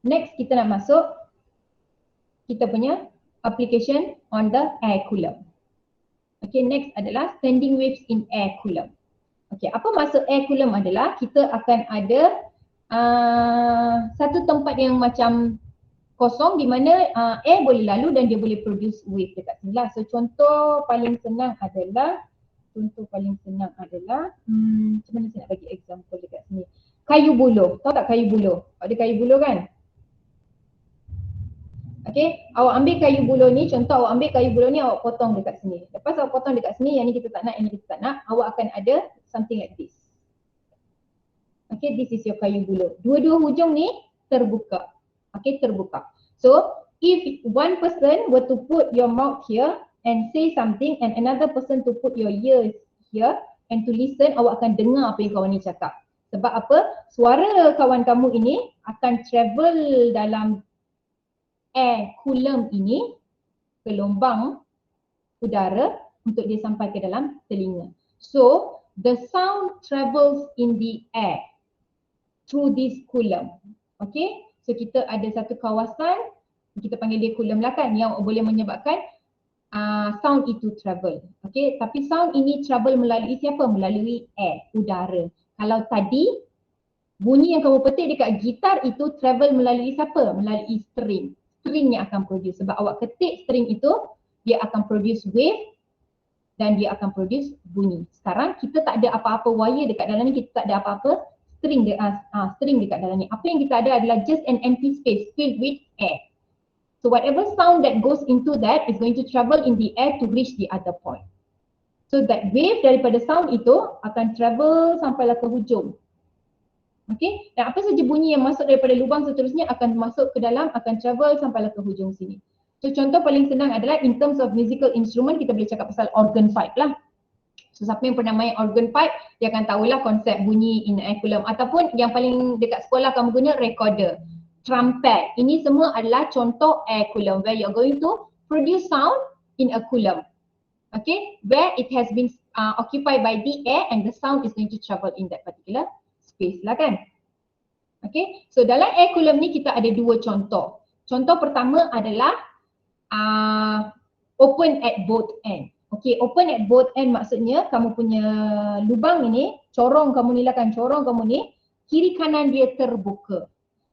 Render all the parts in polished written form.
Next kita nak masuk kita punya application on the air cooler. Okay, next adalah standing waves in air cooler. Okay, apa maksud air cooler adalah kita akan ada satu tempat yang macam kosong di mana air boleh lalu dan dia boleh produce wave dekat sini lah. So contoh paling senang adalah macam mana saya nak bagi example dekat sini. Kayu buluh. Tahu tak kayu buluh? Ada kayu buluh kan? Okay, awak ambil kayu buluh ni, contoh awak ambil kayu buluh ni awak potong dekat sini. Lepas awak potong dekat sini, yang ni kita tak nak, yang ni kita tak nak, awak akan ada something like this. Okay, this is your kayu buluh. Dua-dua hujung ni terbuka. Okay, terbuka. So, if one person were to put your mouth here and say something and another person to put your ears here and to listen, awak akan dengar apa yang kawan ni cakap. Sebab apa? Suara kawan kamu ini akan travel dalam air cooler ini ke lubang udara untuk dia sampai ke dalam telinga. So, the sound travels in the air through this cooler. Okay, so kita ada satu kawasan, kita panggil dia cooler lah kan, yang boleh menyebabkan sound itu travel. Okay, tapi sound ini travel melalui siapa? Melalui air, udara. Kalau tadi bunyi yang kamu petik dekat gitar itu travel melalui siapa? Melalui string. String yang akan produce. Sebab awak ketik string itu, dia akan produce wave dan dia akan produce bunyi. Sekarang kita tak ada apa-apa wire dekat dalam ni, kita tak ada apa-apa string dekat dalam ni. Apa yang kita ada adalah just an empty space filled with air. So whatever sound that goes into that is going to travel in the air to reach the other point. So that wave daripada sound itu akan travel sampailah ke hujung. Okay, dan apa saja bunyi yang masuk daripada lubang seterusnya akan masuk ke dalam, akan travel sampailah ke hujung sini. So contoh paling senang adalah in terms of musical instrument, kita boleh cakap pasal organ pipe lah. So siapa yang pernah main organ pipe, dia akan tahulah konsep bunyi in air cooler. Ataupun yang paling dekat sekolah kamu guna recorder, trumpet. Ini semua adalah contoh air cooler where you're going to produce sound in a cooler. Okay, where it has been occupied by the air and the sound is going to travel in that particular space lah kan. Okay, so dalam air cooler ni kita ada dua contoh. Contoh pertama adalah open at both end. Okay, open at both end maksudnya kamu punya lubang ini, corong kamu ni lah kan, corong kamu ni, kiri kanan dia terbuka.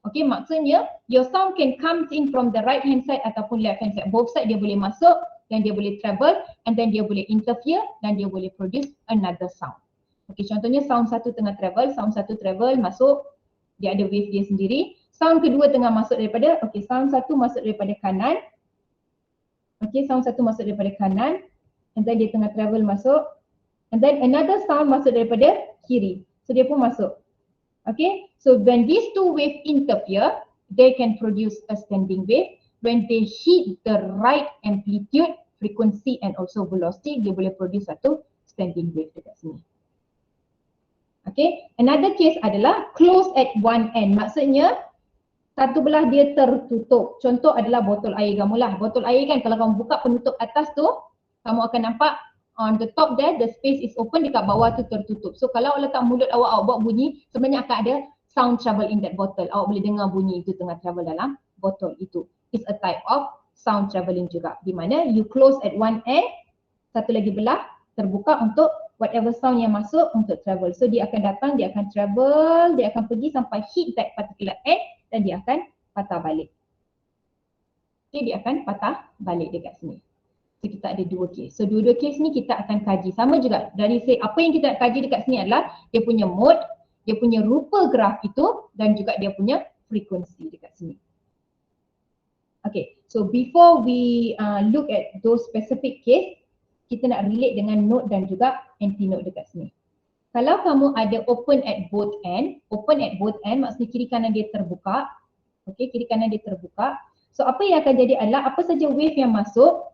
Okay, maksudnya your sound can come in from the right hand side ataupun left hand side. Both side dia boleh masuk dan dia boleh travel and then dia boleh interfere dan dia boleh produce another sound. Okay, contohnya sound satu tengah travel, sound satu travel masuk, dia ada wave dia sendiri. Sound kedua tengah masuk daripada, okay, sound satu masuk daripada kanan. Okay, sound satu masuk daripada kanan and then dia tengah travel masuk and then another sound masuk daripada kiri. So dia pun masuk. Okay, so when these two waves interfere, they can produce a standing wave. When they hit the right amplitude, frequency and also velocity, dia boleh produce satu standing wave dekat sini. Okay, another case adalah close at one end. Maksudnya satu belah dia tertutup. Contoh adalah botol air kamu lah. Botol air kan kalau kamu buka penutup atas tu, kamu akan nampak on the top there, the space is open, dekat bawah tu tertutup. So kalau awak letak mulut awak buat bunyi, sebenarnya akan ada sound travel in that bottle. Awak boleh dengar bunyi itu tengah travel dalam botol itu. It's a type of sound travelling juga. Di mana you close at one end, satu lagi belah terbuka untuk whatever sound yang masuk untuk travel. So dia akan datang, dia akan travel, dia akan pergi sampai hit that particular end dan dia akan patah balik. Okay, dia akan patah balik dekat sini. So kita ada dua case. So dua-dua case ni kita akan kaji. Sama juga dari apa yang kita nak kaji dekat sini adalah dia punya mode, dia punya rupa graf itu dan juga dia punya frekuensi dekat sini. Okay, so before we look at those specific case, kita nak relate dengan node dan juga anti-node dekat sini. Kalau kamu ada open at both end maksudnya kiri kanan dia terbuka. Okay, kiri kanan dia terbuka. So apa yang akan jadi adalah apa saja wave yang masuk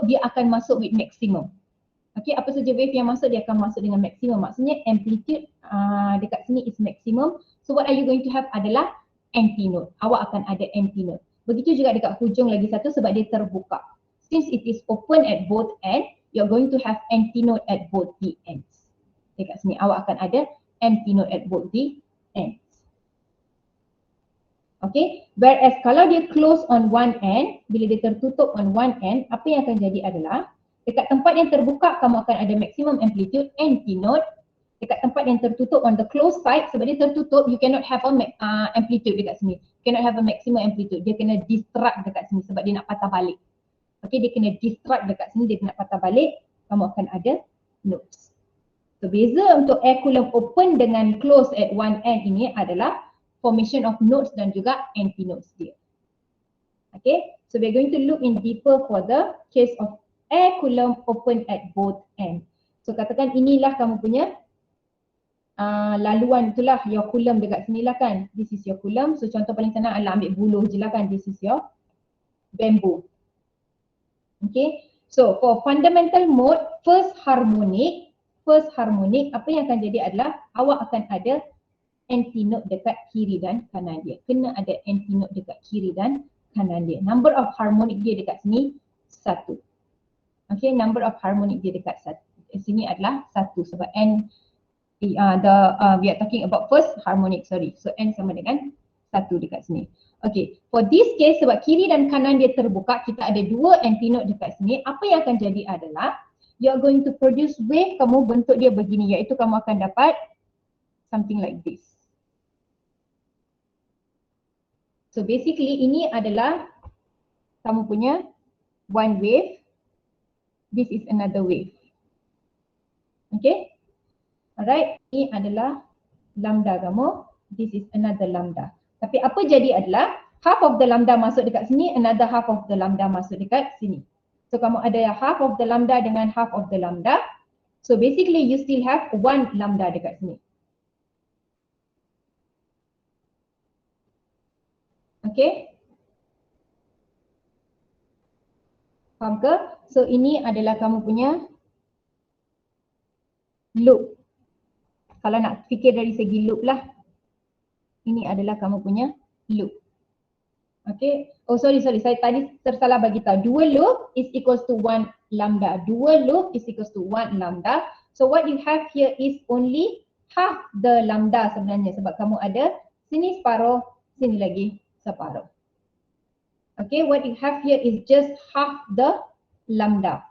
dia akan masuk with maximum. Okay, apa saja wave yang masuk dia akan masuk dengan maximum. Maksudnya amplitude dekat sini is maximum. So what are you going to have adalah anti-node. Awak akan ada anti-node. Begitu juga dekat hujung lagi satu sebab dia terbuka. Since it is open at both ends, you're going to have anti-node at both the ends. Dekat sini awak akan ada anti-node at both the ends. Okay, whereas kalau dia close on one end, bila dia tertutup on one end, apa yang akan jadi adalah dekat tempat yang terbuka kamu akan ada maximum amplitude antinode. Dekat tempat yang tertutup on the closed side, sebab dia tertutup, you cannot have a amplitude dekat sini. You cannot have a maximum amplitude. Dia kena distract dekat sini sebab dia nak patah balik. Okay, dia kena distract dekat sini, dia nak patah balik, kamu akan ada nodes. So beza untuk air coulomb open dengan close at one end ini adalah formation of nodes dan juga antinodes dia. Okay, so we're going to look in deeper for the case of air coulomb open at both ends. So katakan inilah kamu punya laluan itulah your coulomb dekat sini lah kan. This is your coulomb. So contoh paling senang adalah ambil buluh je lah kan. This is your bamboo. Okay. So for fundamental mode, first harmonic, apa yang akan jadi adalah awak akan ada antinode dekat kiri dan kanan dia. Kena ada antinode dekat kiri dan kanan dia. Number of harmonic dia dekat sini 1. Okay, number of harmonic dia dekat sini adalah 1 sebab n we are talking about first harmonic, sorry. So n sama dengan 1 dekat sini. Okay, for this case sebab kiri dan kanan dia terbuka, kita ada 2 antinode dekat sini. Apa yang akan jadi adalah you are going to produce wave, kamu bentuk dia begini, iaitu kamu akan dapat something like this. So basically ini adalah kamu punya one wave. This is another wave. Okay. Alright, ini adalah lambda kamu. This is another lambda. Tapi apa jadi adalah half of the lambda masuk dekat sini, another half of the lambda masuk dekat sini. So kamu ada half of the lambda dengan half of the lambda. So basically you still have one lambda dekat sini. Okay. Faham ke? So ini adalah kamu punya loop. Kalau nak fikir dari segi loop lah. Ini adalah kamu punya loop. Okay. Oh sorry. Saya tadi tersalah bagi tahu. 2 loop is equals to 1 lambda. 2 loop is equals to 1 lambda. So what you have here is only half the lambda sebenarnya. Sebab kamu ada sini separuh, sini lagi separuh. Okay. What you have here is just half the lambda.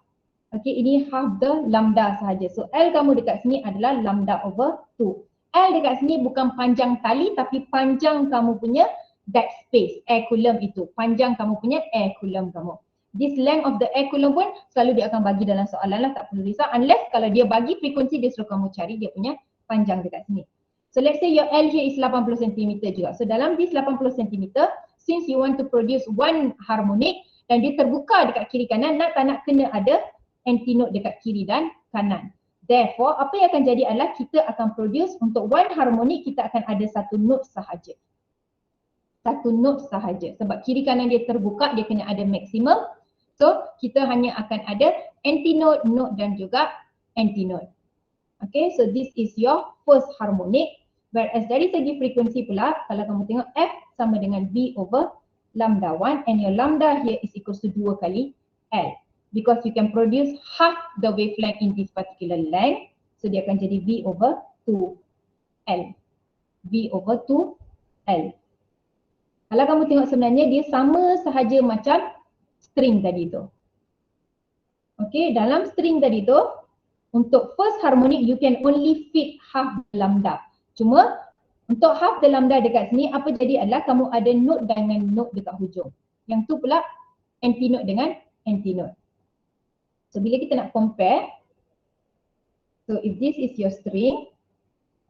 Okay. Ini half the lambda sahaja. So L kamu dekat sini adalah lambda over 2. L dekat sini bukan panjang tali tapi panjang kamu punya that space, air coulomb itu. Panjang kamu punya air coulomb kamu. This length of the air coulomb pun selalu dia akan bagi dalam soalan lah, tak perlu risau. Unless kalau dia bagi frekuensi, dia suruh kamu cari dia punya panjang dekat sini. So let's say your L here is 80 cm juga. So dalam this 80 cm, since you want to produce one harmonic dan dia terbuka dekat kiri kanan, nak tak nak kena ada antinode dekat kiri dan kanan. Therefore, apa yang akan jadi adalah kita akan produce untuk one harmonic, kita akan ada satu node sahaja. Satu node sahaja. Sebab kiri kanan dia terbuka, dia kena ada maksimum. So, kita hanya akan ada antinode, node dan juga antinode. Okay, so this is your first harmonic. Whereas dari segi frekuensi pula, kalau kamu tengok F sama dengan V over lambda 1 and your lambda here is equals to 2 kali L. Because you can produce half the wavelength in this particular length. So dia akan jadi V over 2L. V over 2L. Kalau kamu tengok sebenarnya dia sama sahaja macam string tadi tu. Okay, dalam string tadi tu, untuk first harmonic you can only fit half the lambda. Cuma untuk half the lambda dekat sini, apa jadi adalah kamu ada node dengan node dekat hujung. Yang tu pula antinode dengan antinode. So bila kita nak compare, so if this is your string,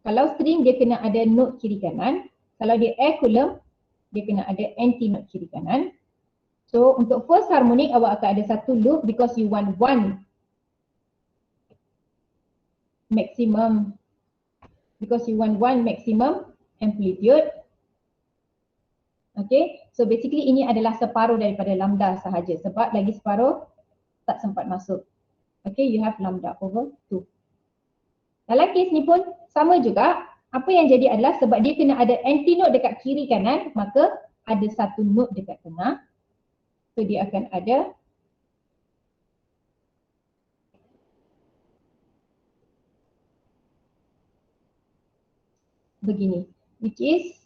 kalau string dia kena ada node kiri kanan, kalau dia air coulomb, dia kena ada antinode kiri kanan. So untuk first harmonic awak akan ada satu loop because you want one maximum, because you want one maximum amplitude. Okay, so basically ini adalah separuh daripada lambda sahaja sebab lagi separuh tak sempat masuk. Okay, you have lambda over 2. Dalam kes ni pun sama juga. Apa yang jadi adalah sebab dia kena ada antinode dekat kiri kanan, maka ada satu node dekat tengah. So dia akan ada begini, which is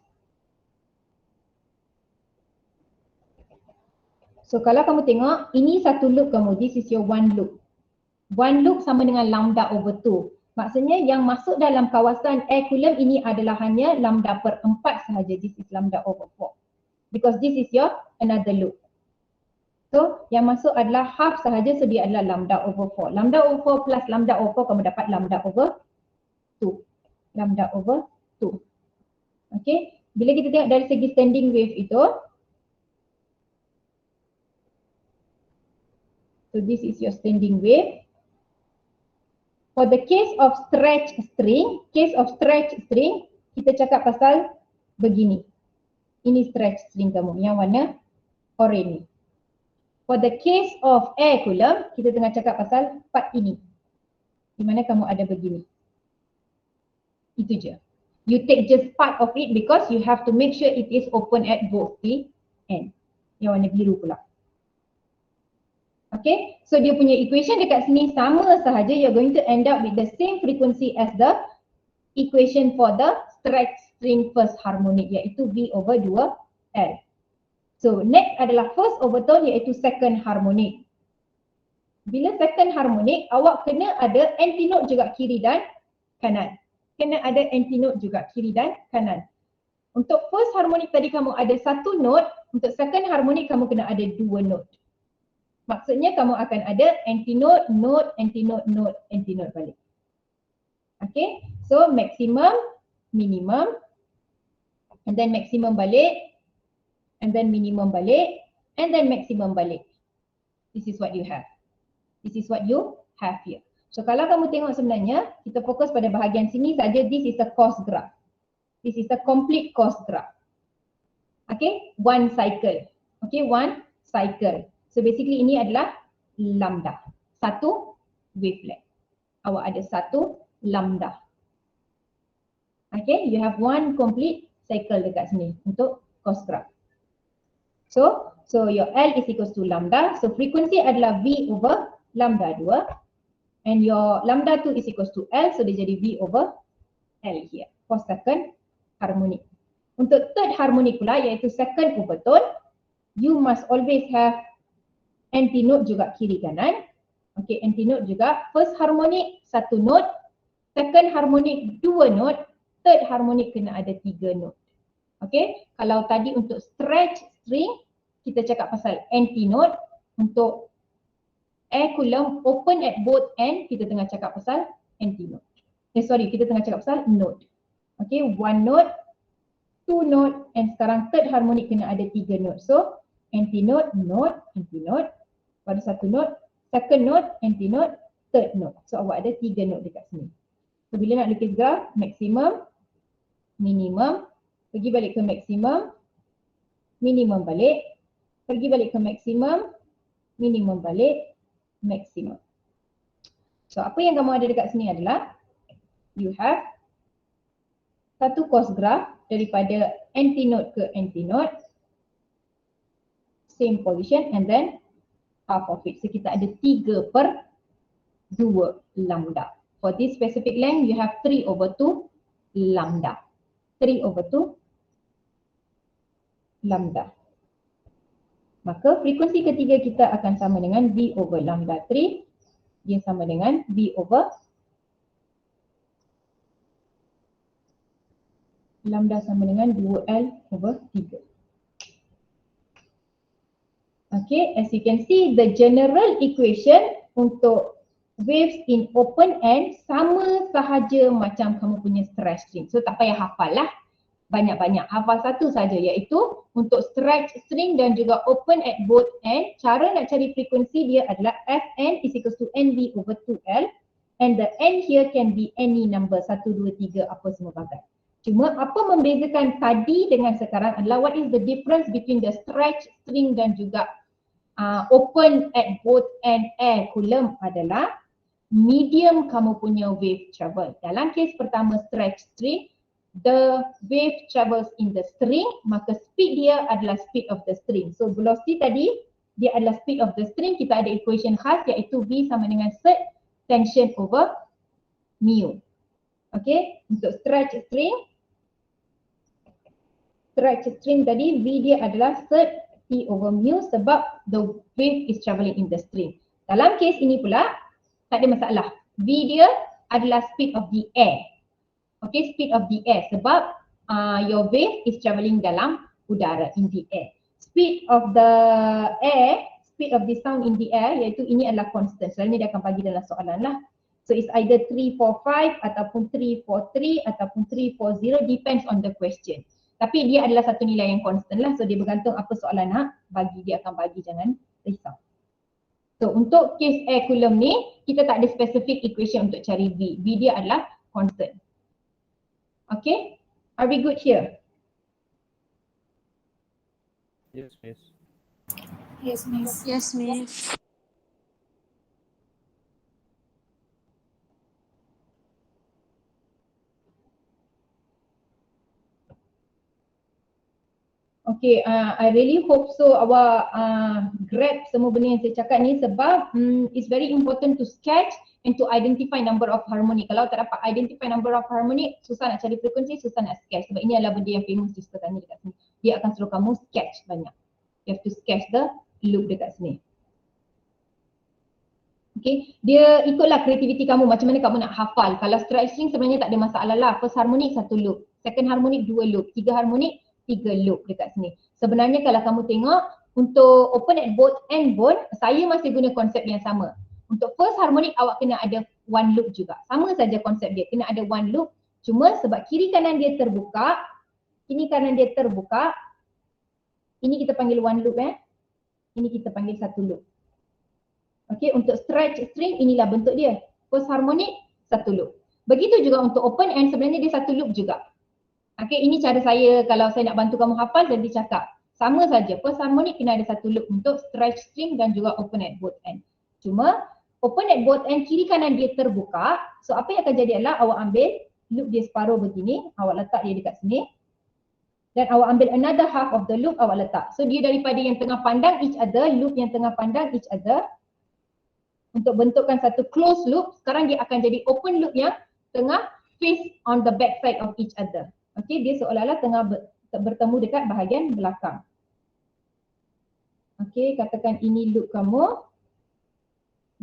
So kalau kamu tengok, ini satu loop kamu, this is your one loop. One loop sama dengan lambda over 2. Maksudnya yang masuk dalam kawasan air Coulomb ini adalah hanya lambda per 4 sahaja. This is lambda over 4. Because this is your another loop. So yang masuk adalah half sahaja, so dia adalah lambda over 4. Lambda over 4 plus lambda over 4 kamu dapat lambda over 2. Lambda over 2. Okay. Bila kita tengok dari segi standing wave itu, so this is your standing wave. For the case of stretch string, kita cakap pasal begini. Ini stretch string kamu yang warna oranye. For the case of air Coulomb, kita tengah cakap pasal part ini. Di mana kamu ada begini. Itu je. You take just part of it because you have to make sure it is open at both the end. Yang warna biru pula. Okay, so dia punya equation dekat sini sama sahaja. You're going to end up with the same frequency as the equation for the stretch string first harmonic, iaitu V over 2L. So next adalah first overtone, iaitu second harmonic. Bila second harmonic, awak kena ada antinote juga kiri dan kanan. Kena ada antinote juga kiri dan kanan. Untuk first harmonic tadi kamu ada satu note, untuk second harmonic kamu kena ada dua note. Maksudnya kamu akan ada antinote, note, antinote, note, antinote balik. Okay, so maximum, minimum, and then maximum balik, and then minimum balik, and then maximum balik. This is what you have. This is what you have here. So kalau kamu tengok sebenarnya, kita fokus pada bahagian sini saja, this is a cost graph. This is a complete cost graph. Okay, one cycle. Okay, one cycle. So basically ini adalah lambda. Satu wavelength. Awak ada satu lambda. Okay, you have one complete cycle dekat sini untuk cost graph. So your L is equals to lambda. So frequency adalah V over lambda 2. And your lambda 2 is equals to L. So dia jadi V over L here for second harmonic. Untuk third harmonic pula iaitu second overtone, you must always have antinote juga kiri kanan. Okay, antinote juga. First harmonic satu note, second harmonic dua note, third harmonic kena ada tiga note. Okay, kalau tadi untuk stretch string kita cakap pasal antinote, untuk air Coulomb open at both end kita tengah cakap pasal antinote. Kita tengah cakap pasal note. Okay, one note, two note, and sekarang third harmonic kena ada tiga note. So antinote, note, antinote. Pada satu note, second note, antinote, third note. So awak ada tiga note dekat sini. So bila nak lukis graf, maximum, minimum, pergi balik ke maximum, minimum balik, pergi balik ke maximum, minimum balik, maximum. So apa yang kamu ada dekat sini adalah you have satu cost graph daripada antinote ke antinote, same position, and then half of it. So kita ada 3/2 lambda. For this specific length, you have 3/2 lambda. 3/2 lambda. Maka frekuensi ketiga kita akan sama dengan V over lambda 3. Dia sama dengan V over lambda sama dengan 2L over 3. Okay, as you can see, the general equation untuk waves in open end sama sahaja macam kamu punya stretch string. So tak payah hafal lah banyak-banyak. Hafal satu saja, iaitu untuk stretch string dan juga open at both end, cara nak cari frekuensi dia adalah Fn is equals to Nv over 2L, and the N here can be any number, 1, 2, 3, apa semua bagai. Cuma apa membezakan tadi dengan sekarang adalah what is the difference between the stretch string dan juga open at both end air Coulomb adalah medium kamu punya wave travel. Dalam kes pertama stretch string, the wave travels in the string, maka speed dia adalah speed of the string. So velocity tadi dia adalah speed of the string. Kita ada equation khas iaitu V sama dengan surd tension over mu. Okay, untuk stretch string tadi V dia adalah surd T over mu sebab the wave is travelling in the stream. Dalam kes ini pula tak ada masalah. V dia adalah speed of the air. Okay, speed of the air sebab your wave is travelling dalam udara, in the air. Speed of the air, speed of the sound in the air, iaitu ini adalah constant. Selalunya dia akan bagi dalam soalan lah. So it's either 345 ataupun 343 ataupun 340, depends on the question. Tapi dia adalah satu nilai yang constant lah. So dia bergantung apa soalan nak bagi, dia akan bagi, jangan risau. So untuk case air Coulomb ni, kita tak ada specific equation untuk cari V. V dia adalah constant. Okay, are we good here? Yes, miss. Yes, miss. Yes, miss. Okay, I really hope so awak grab semua benda yang saya cakap ni sebab it's very important to sketch and to identify number of harmonic. Kalau tak dapat identify number of harmonic, susah nak cari frekuensi, susah nak sketch. Sebab ini adalah benda yang famous di sekolah ni dekat sini. Dia akan suruh kamu sketch banyak. You have to sketch the loop dekat sini. Okay, dia ikutlah kreativiti kamu macam mana kamu nak hafal. Kalau straight string sebenarnya tak ada masalah lah. First harmonic satu loop, second harmonic dua loop, tiga harmonic tiga loop dekat sini. Sebenarnya kalau kamu tengok untuk open at both end pun saya masih guna konsep yang sama. Untuk first harmonic awak kena ada one loop juga. Sama saja konsep dia, kena ada one loop. Cuma sebab kiri kanan dia terbuka, ini kanan dia terbuka, ini kita panggil one loop ini kita panggil satu loop. Okay, untuk stretch string inilah bentuk dia. First harmonic satu loop. Begitu juga untuk open end sebenarnya dia satu loop juga. Okay, ini cara saya kalau saya nak bantu kamu hafal dan dicakap. Sama saja, first harmonic kena ada satu loop untuk stretch string dan juga open at both end. Cuma open at both end kiri kanan dia terbuka. So apa yang akan jadi adalah awak ambil loop dia separuh begini, awak letak dia dekat sini. Dan awak ambil another half of the loop awak letak. So dia daripada yang tengah pandang each other, loop yang tengah pandang each other. Untuk bentukkan satu closed loop, sekarang dia akan jadi open loop yang tengah face on the back side of each other. Okay, dia seolah-olah tengah bertemu dekat bahagian belakang. Okay, katakan ini loop kamu.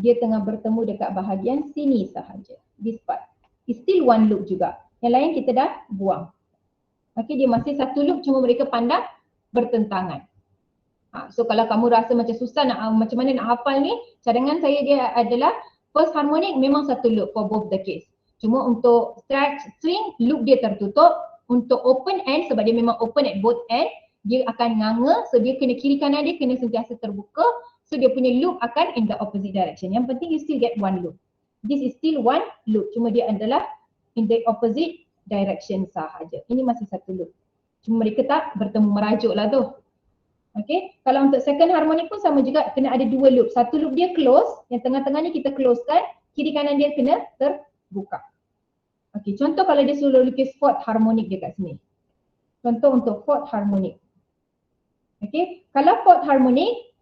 Dia tengah bertemu dekat bahagian sini sahaja. This part. It's still one loop juga. Yang lain kita dah buang. Okay, dia masih satu loop cuma mereka pandang bertentangan. So kalau kamu rasa macam susah nak macam mana nak hafal ni, cadangan saya dia adalah first harmonic memang satu loop for both the case. Cuma untuk stretch string loop dia tertutup. Untuk open end sebab dia memang open at both end, dia akan nganga, so dia kena kiri kanan dia kena sentiasa terbuka, so dia punya loop akan in the opposite direction. Yang penting you still get one loop. This is still one loop, cuma dia adalah in the opposite direction sahaja. Ini masih satu loop. Cuma mereka tak bertemu merajuk lah tu. Okay, kalau untuk second harmonic pun sama juga, kena ada dua loop. Satu loop dia close, yang tengah-tengah ni kita closekan, kiri kanan dia kena terbuka. Okay, contoh kalau dia suruh lukis fourth harmonic dekat sini. Contoh untuk fourth harmonic. Okay, kalau fourth harmonic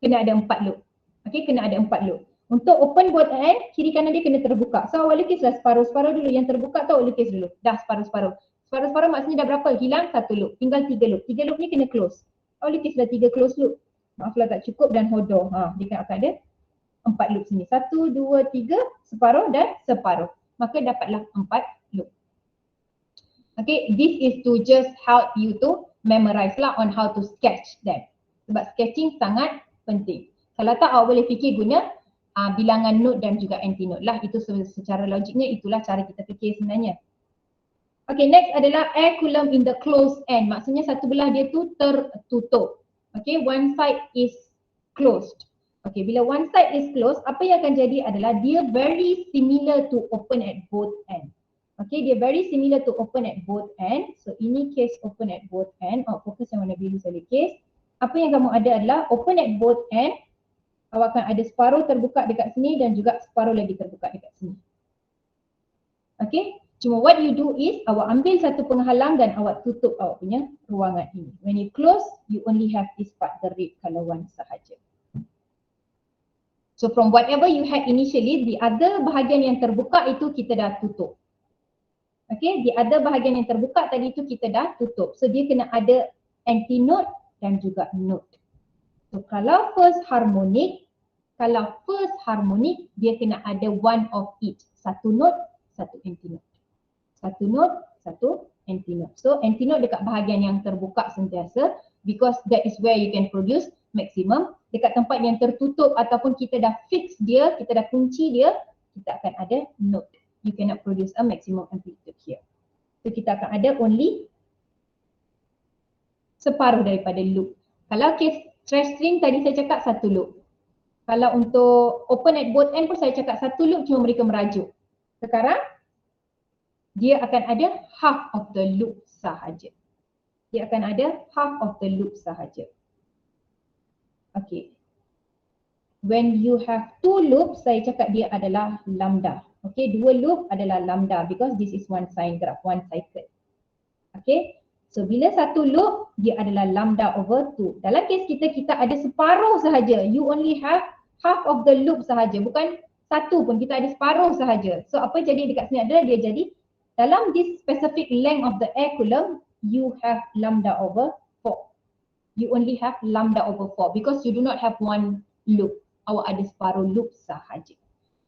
kena ada 4 loop. Okay, kena ada 4 loop. Untuk open both end, kiri kanan dia kena terbuka. So awak lukislah separuh-separuh dulu. Yang terbuka tu awak lukis dulu. Dah separuh-separuh. Separuh-separuh maksudnya dah berapa? Hilang 1 loop. Tinggal 3 loop. 3 loop ni kena close. Awak lukislah 3 close loop. Maaflah tak cukup dan hodor. Dia akan ada 4 loop sini. 1, 2, 3, separuh dan separuh. Maka dapatlah 4 loop. Okay, this is to just help you to memorize lah on how to sketch them. Sebab sketching sangat penting. Kalau tak awak boleh fikir guna bilangan note dan juga anti-note lah. Itu secara logiknya itulah cara kita fikir sebenarnya. Okay, next adalah air Coulomb in the closed end. Maksudnya satu belah dia tu tertutup. Okay, one side is closed. Okay, bila one side is closed, apa yang akan jadi adalah dia very similar to open at both end. Okay, dia very similar to open at both end. So ini case open at both end. Fokus yang warna biru saya lukis. Apa yang kamu ada adalah open at both end. Awak akan ada separuh terbuka dekat sini dan juga separuh lagi terbuka dekat sini. Okay, cuma what you do is awak ambil satu penghalang dan awak tutup awak punya ruangan ini. When you close, you only have this part, the red color one sahaja. So from whatever you had initially, the other bahagian yang terbuka itu kita dah tutup. Okay, the other bahagian yang terbuka tadi itu kita dah tutup. So dia kena ada anti-node dan juga note. So kalau first harmonic dia kena ada one of each. Satu note, satu antinote. Satu note, satu antinote. So antinote dekat bahagian yang terbuka sentiasa because that is where you can produce maximum. Dekat tempat yang tertutup ataupun kita dah fix dia, kita dah kunci dia, kita akan ada note. You cannot produce a maximum amplitude here. So kita akan ada only separuh daripada loop. Kalau case stretch string tadi saya cakap satu loop. Kalau untuk open at both end pun saya cakap satu loop, cuma mereka merajuk. Sekarang dia akan ada half of the loop sahaja. Dia akan ada half of the loop sahaja. Okay. When you have two loops, saya cakap dia adalah lambda. Okay, dua loop adalah lambda because this is one sine graph, one cycle. Okay, so bila satu loop, dia adalah lambda over 2. Dalam kes kita ada separuh sahaja. You only have half of the loop sahaja, bukan satu pun, kita ada separuh sahaja. So apa jadi dekat sini adalah dia jadi dalam this specific length of the air column, you have lambda over 4. You only have lambda over 4 because you do not have one loop. Awak ada separuh loop sahaja.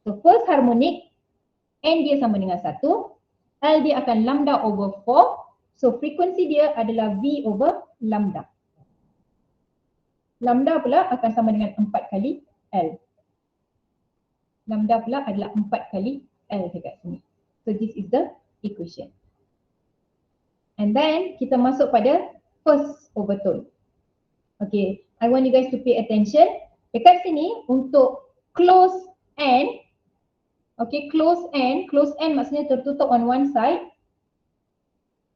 So first harmonic, N dia sama dengan 1, L dia akan lambda over 4. So frekuensi dia adalah V over lambda. Lambda pula akan sama dengan 4 kali L. Lambda pula adalah 4 kali L dekat sini. So this is the equation. And then kita masuk pada first overtone. Okay, I want you guys to pay attention. Dekat sini untuk close N, okay, close N maksudnya tertutup on one side.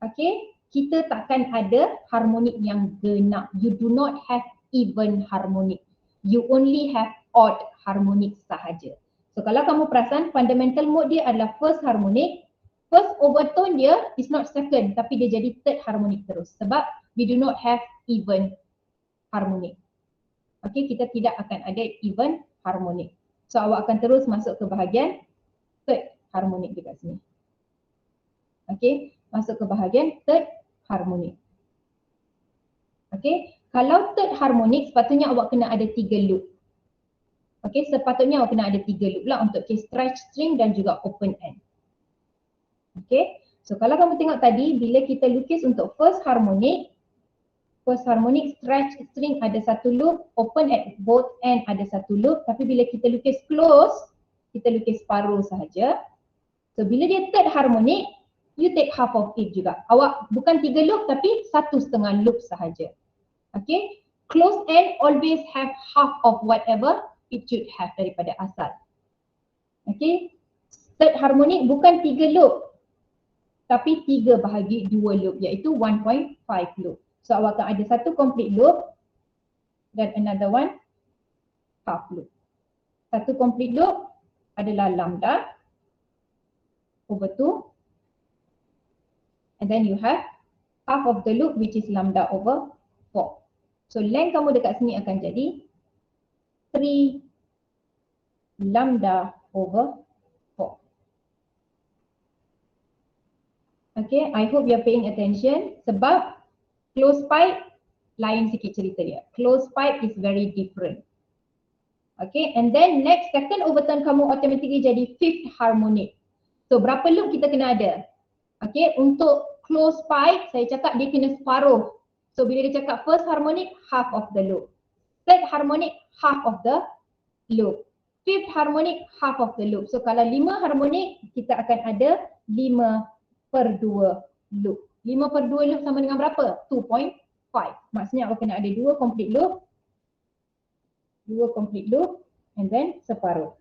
Okay, kita takkan ada harmonik yang genap. You do not have even harmonik. You only have odd harmonik sahaja. So kalau kamu perasan fundamental mode dia adalah first harmonic. First overtone dia is not second tapi dia jadi third harmonic terus sebab we do not have even harmonic. Okay, kita tidak akan ada even harmonic. So awak akan terus masuk ke bahagian third harmonic dekat sini. Okay, masuk ke bahagian third harmonic. Okay, kalau third harmonic sepatutnya awak kena ada 3 loop. Okay, sepatutnya awak kena ada 3 loop lah untuk case stretch string dan juga open end. Okay, so kalau kamu tengok tadi bila kita lukis untuk first harmonic stretch string ada satu loop, open at both end ada satu loop, tapi bila kita lukis close, kita lukis separuh sahaja. So bila dia third harmonic, you take half of it juga. Awak bukan 3 loop tapi 1/2 loop sahaja. Okay, close end always have half of whatever it should have daripada asal. Okay, third harmonic bukan 3 loop tapi 3 bahagi 2 loop iaitu 1.5 loop. So awak akan ada satu complete loop dan another one half loop. Satu complete loop adalah lambda over 2 and then you have half of the loop which is lambda over 4. So length kamu dekat sini akan jadi 3 lambda over 4. Okay, I hope you are paying attention sebab closed pipe lain sikit cerita dia. Closed pipe is very different. Okay, and then next second overtone kamu automatically jadi fifth harmonic. So berapa loop kita kena ada? Okay, untuk closed pipe saya cakap dia kena separuh. So bila dia cakap first harmonic, half of the loop. Third harmonic, half of the loop. Fifth harmonic, half of the loop. So kalau 5 harmonic, kita akan ada 5/2 loop. 5/2 loop sama dengan berapa? 2.5. Maksudnya awak kena ada 2 complete loop. 2 complete loop and then separuh.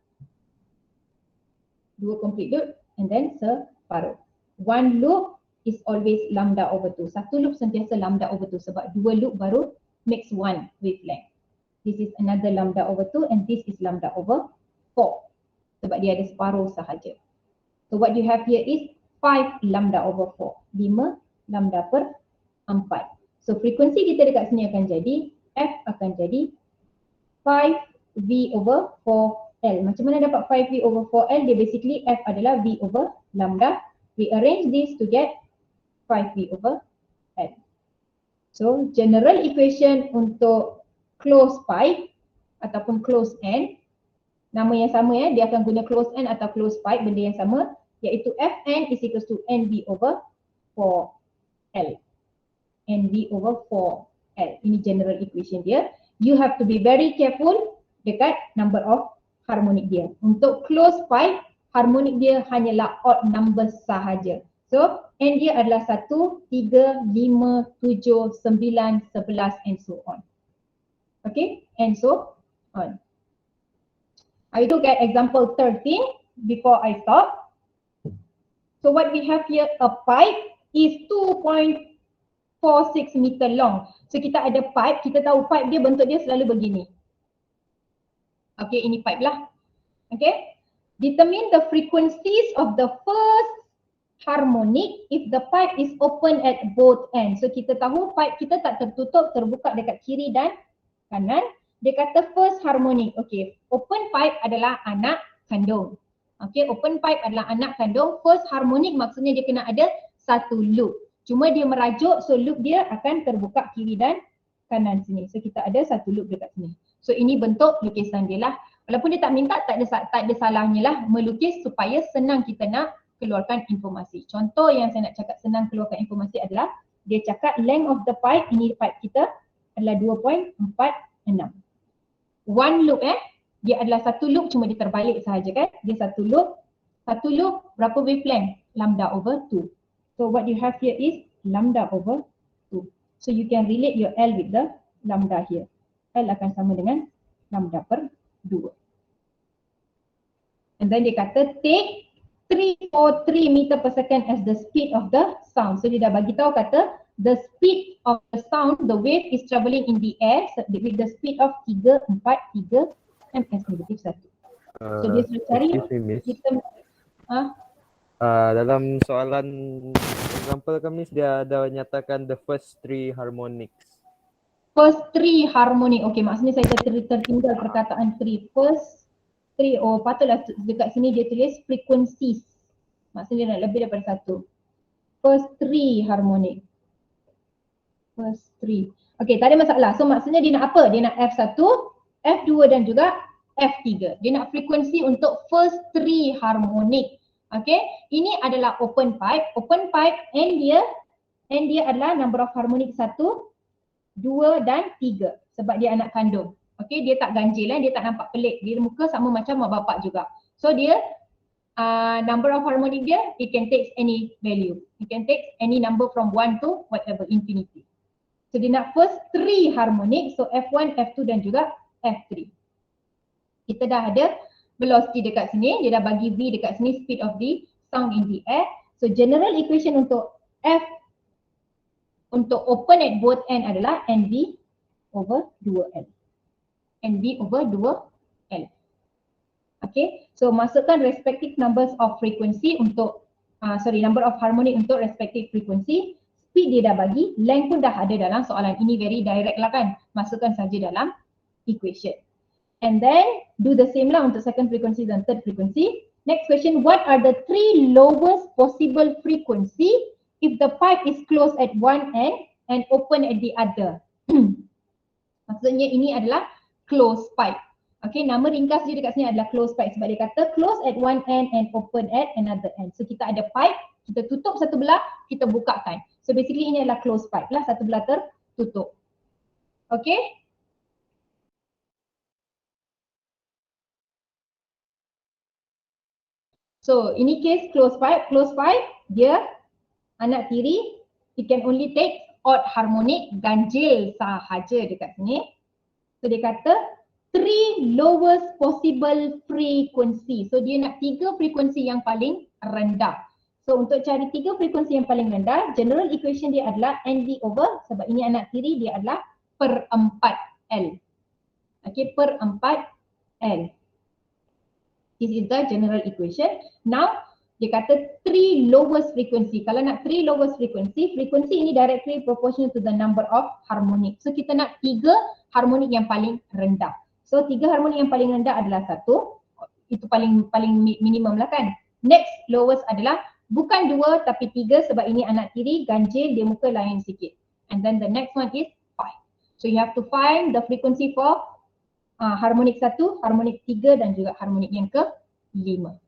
2 complete loop and then separuh. One loop is always lambda over 2. Satu loop sentiasa lambda over 2 sebab 2 loop baru makes 1 wavelength. This is another lambda over 2 and this is lambda over 4 sebab dia ada separuh sahaja. So what you have here is 5 lambda over 4. 5 lambda per 4. So frekuensi kita dekat sini akan jadi F akan jadi 5V over 4L. Macam mana dapat 5V over 4L? Dia basically F adalah V over lambda. We arrange this to get 5V over L. So general equation untuk closed pipe ataupun closed end, nama yang sama ya, dia akan guna closed end atau closed pipe, benda yang sama, iaitu Fn is equals to Nv over 4L. Nv over 4L. Ini general equation dia. You have to be very careful dekat number of harmonic dia. Untuk closed pipe, harmonic dia hanyalah odd number sahaja. So, N dia adalah 1, 3, 5, 7, 9, 11 and so on. Okay, and so on. I look at example 13 before I stop. So what we have here, a pipe is 2.46 meter long. So kita ada pipe, kita tahu pipe dia bentuk dia selalu begini. Okay, ini pipe lah. Okay, determine the frequencies of the first harmonic if the pipe is open at both ends. So kita tahu pipe kita tak tertutup, terbuka dekat kiri dan kanan. Dia kata first harmonic. Okay, open pipe adalah anak kandung. Okay, open pipe adalah anak kandung. First harmonic maksudnya dia kena ada satu loop. Cuma dia merajuk, so loop dia akan terbuka kiri dan kanan sini. So kita ada satu loop dekat sini. So ini bentuk lukisan dia lah. Walaupun dia tak minta, tak ada salahnya lah melukis supaya senang kita nak keluarkan informasi. Contoh yang saya nak cakap senang keluarkan informasi adalah dia cakap length of the pipe, ini pipe kita adalah 2.46. One loop dia adalah satu loop, cuma dia terbalik sahaja kan. Dia satu loop berapa wavelength? Lambda over 2. So what you have here is lambda over 2. So you can relate your L with the lambda here. L akan sama dengan lambda per 2. And then dia kata take 343 meter per second as the speed of the sound. So dia dah bagi tahu kata the speed of the sound, the wave is travelling in the air with the speed of 343 ms negatif 1. So dia sudah cari kita dalam soalan example kami dia ada nyatakan the first 3 harmonics. First 3 harmonic. Okay, maksudnya saya tertinggal perkataan 3. First 3, oh patutlah dekat sini dia tulis frequencies. Maksudnya dia nak lebih daripada 1. First 3 harmonic. First 3. Okay, tak ada masalah. So maksudnya dia nak apa? Dia nak F1, F2 dan juga F3. Dia nak frekuensi untuk first 3 harmonic. Okay, ini adalah open pipe. Open pipe N dia adalah number of harmonic 1, 2 dan 3 sebab dia anak kandung. Okay, dia tak ganjil dia tak nampak pelik. Dia muka sama macam mak bapak juga. So dia number of harmonic dia, it can take any value. It can take any number from 1 to whatever, infinity. So dia nak first 3 harmonic, so F1, F2 dan juga F3. Kita dah ada velocity dekat sini, dia dah bagi V dekat sini, speed of the sound in the air. So general equation untuk F untuk open at both end adalah NV over 2L. NV over 2L. Okay, so masukkan respective numbers of frequency untuk number of harmonic untuk respective frequency. Speed dia dah bagi, length pun dah ada dalam soalan ini, very direct lah kan. Masukkan saja dalam equation. And then do the same lah untuk second frequency dan third frequency. Next question, what are the 3 lowest possible frequency if the pipe is closed at one end and open at the other? Maksudnya ini adalah closed pipe. Okay, nama ringkas dia dekat sini adalah closed pipe sebab dia kata close at one end and open at another end. So kita ada pipe, kita tutup satu belah, kita bukakan. So basically ini adalah closed pipe lah, satu belah tertutup. Okay. So ini case closed pipe dia anak tiri, it can only take odd harmonic, ganjil sahaja dekat sini. So dia kata 3 lowest possible frequency. So dia nak 3 frekuensi yang paling rendah. So untuk cari 3 frekuensi yang paling rendah, general equation dia adalah NV over, sebab ini anak tiri, dia adalah per 4L. Okay, per 4L. This is the general equation. Now, dia kata 3 lowest frequency. Kalau nak 3 lowest frequency, frekuensi ini directly proportional to the number of harmonic. So kita nak 3 harmonic yang paling rendah. So 3 harmonic yang paling rendah adalah 1. Itu paling minimum lah kan. Next lowest adalah bukan 2 tapi 3 sebab ini anak tiri, ganjil, dia muka lain sikit. And then the next one is 5. So you have to find the frequency for harmonik 1, harmonik 3 dan juga harmonik yang ke-5.